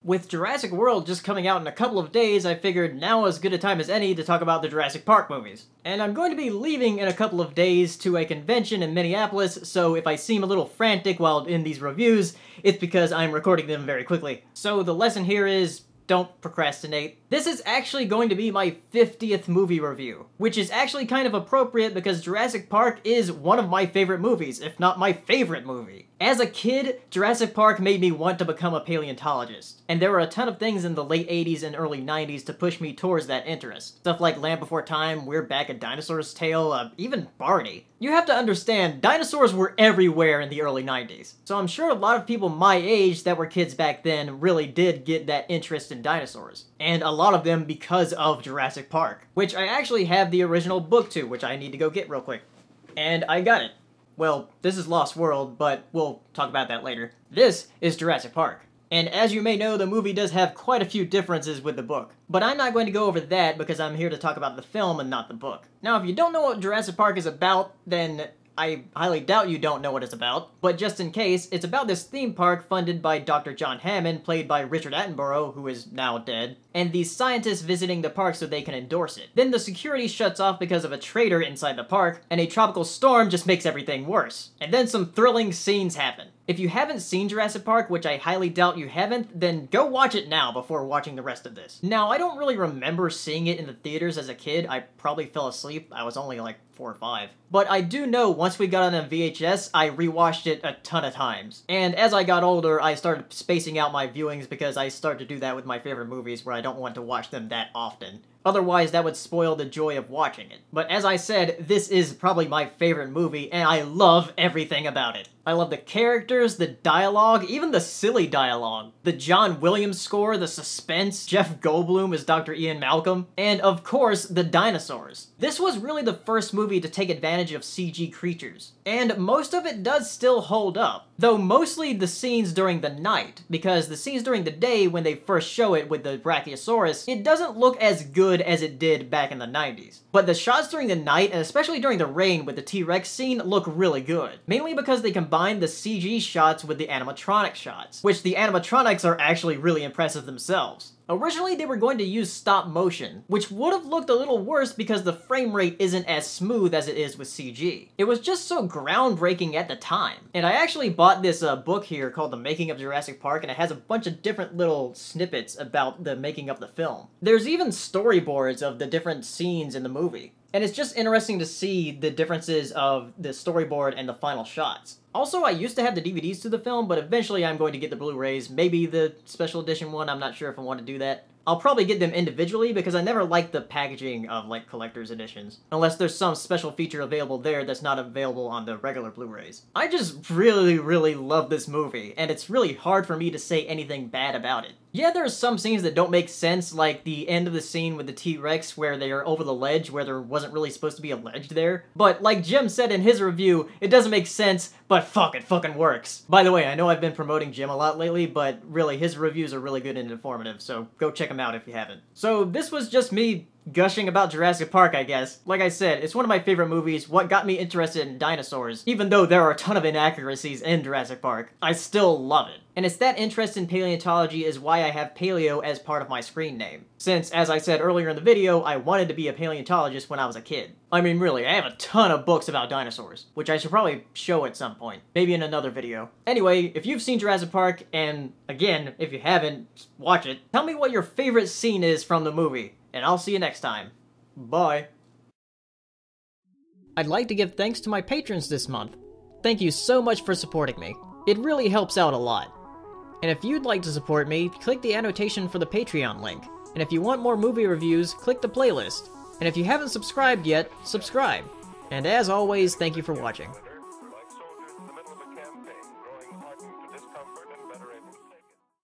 With Jurassic World just coming out in a couple of days, I figured now is as good a time as any to talk about the Jurassic Park movies. And I'm going to be leaving in a couple of days to a convention in Minneapolis, so if I seem a little frantic while in these reviews, it's because I'm recording them very quickly. So the lesson here is, don't procrastinate. This is actually going to be my 50th movie review, which is actually kind of appropriate because Jurassic Park is one of my favorite movies, if not my favorite movie. As a kid, Jurassic Park made me want to become a paleontologist, and there were a ton of things in the late 80s and early 90s to push me towards that interest. Stuff like Land Before Time, We're Back at Dinosaur's Tale, even Barney. You have to understand, dinosaurs were everywhere in the early 90s, so I'm sure a lot of people my age that were kids back then really did get that interest in dinosaurs. And a lot of them because of Jurassic Park, which I actually have the original book to, which I need to go get real quick. And I got it. Well, this is Lost World, but we'll talk about that later. This is Jurassic Park. And as you may know, the movie does have quite a few differences with the book. But I'm not going to go over that because I'm here to talk about the film and not the book. Now, if you don't know what Jurassic Park is about, then I highly doubt you don't know what it's about, but just in case, it's about this theme park funded by Dr. John Hammond, played by Richard Attenborough, who is now dead, and these scientists visiting the park so they can endorse it. Then the security shuts off because of a traitor inside the park, and a tropical storm just makes everything worse. And then some thrilling scenes happen. If you haven't seen Jurassic Park, which I highly doubt you haven't, then go watch it now before watching the rest of this. Now, I don't really remember seeing it in the theaters as a kid. I probably fell asleep. I was only like 4 or 5. But I do know once we got on a VHS, I rewatched it a ton of times. And as I got older, I started spacing out my viewings because I started to do that with my favorite movies where I don't want to watch them that often. Otherwise, that would spoil the joy of watching it. But as I said, this is probably my favorite movie, and I love everything about it. I love the characters, the dialogue, even the silly dialogue, the John Williams score, the suspense, Jeff Goldblum as Dr. Ian Malcolm, and of course, the dinosaurs. This was really the first movie to take advantage of CG creatures, and most of it does still hold up, though mostly the scenes during the night, because the scenes during the day when they first show it with the Brachiosaurus, it doesn't look as good as it did back in the 90s. But the shots during the night, and especially during the rain with the T-Rex scene, look really good. Mainly because they combine the CG shots with the animatronic shots, which the animatronics are actually really impressive themselves. Originally, they were going to use stop motion, which would have looked a little worse because the frame rate isn't as smooth as it is with CG. It was just so groundbreaking at the time. And I actually bought this book here called The Making of Jurassic Park, and it has a bunch of different little snippets about the making of the film. There's even storyboards of the different scenes in the movie. And it's just interesting to see the differences of the storyboard and the final shots. Also, I used to have the DVDs to the film, but eventually I'm going to get the Blu-rays, maybe the special edition one, I'm not sure if I want to do that. I'll probably get them individually because I never liked the packaging of, like, collector's editions. Unless there's some special feature available there that's not available on the regular Blu-rays. I just really love this movie, and it's really hard for me to say anything bad about it. Yeah, there are some scenes that don't make sense, like the end of the scene with the T-Rex where they are over the ledge where there wasn't really supposed to be a ledge there. But like Jim said in his review, it doesn't make sense, but fuck, it fucking works. By the way, I know I've been promoting Jim a lot lately, but really, his reviews are really good and informative, so go check them out if you haven't. So this was just me gushing about Jurassic Park, I guess. Like I said, it's one of my favorite movies, what got me interested in dinosaurs. Even though there are a ton of inaccuracies in Jurassic Park, I still love it. And it's that interest in paleontology is why I have Paleo as part of my screen name. Since, as I said earlier in the video, I wanted to be a paleontologist when I was a kid. I mean, really, I have a ton of books about dinosaurs, which I should probably show at some point. Maybe in another video. Anyway, if you've seen Jurassic Park, and again, if you haven't, watch it, tell me what your favorite scene is from the movie. And I'll see you next time. Bye. I'd like to give thanks to my patrons this month. Thank you so much for supporting me. It really helps out a lot. And if you'd like to support me, click the annotation for the Patreon link. And if you want more movie reviews, click the playlist. And if you haven't subscribed yet, subscribe. And as always, thank you for watching.